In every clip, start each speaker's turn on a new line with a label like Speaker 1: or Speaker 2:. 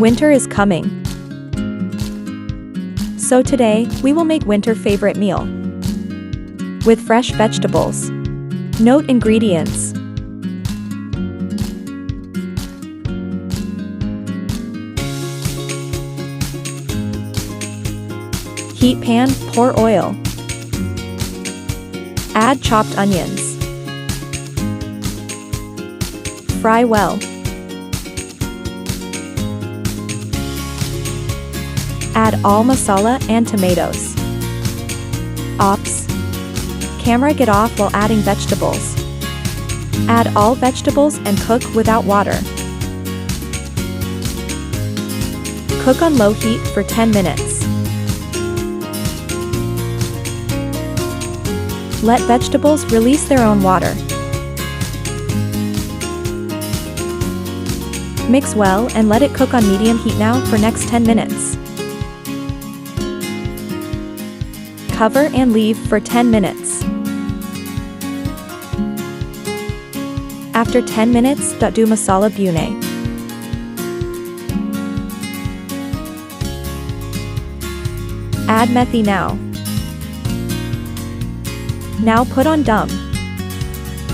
Speaker 1: Winter is coming. So today, we will make winter favorite meal with fresh vegetables. Note ingredients. Heat pan, pour oil. Add chopped onions. Fry well. Add all masala and tomatoes. Ops. Camera get off while adding vegetables. Add all vegetables and cook without water. Cook on low heat for 10 minutes. Let vegetables release their own water. Mix well and let it cook on medium heat now for next 10 minutes. Cover and leave for 10 minutes. After 10 minutes, do masala bune. Add methi now. Now put on dum.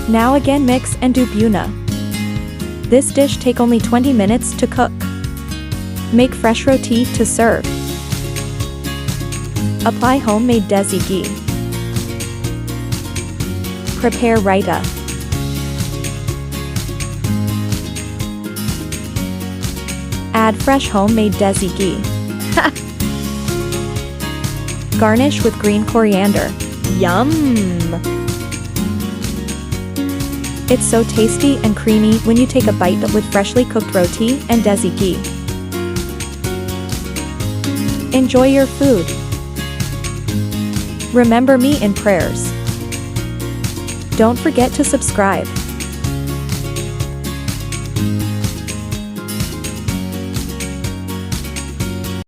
Speaker 1: Now again mix and do buna. This dish take only 20 minutes to cook. Make fresh roti to serve. Apply homemade desi ghee. Prepare raita. Add fresh homemade desi ghee. Garnish with green coriander. Yum! It's so tasty and creamy when you take a bite with freshly cooked roti and desi ghee. Enjoy your food. Remember me in prayers. Don't forget to subscribe.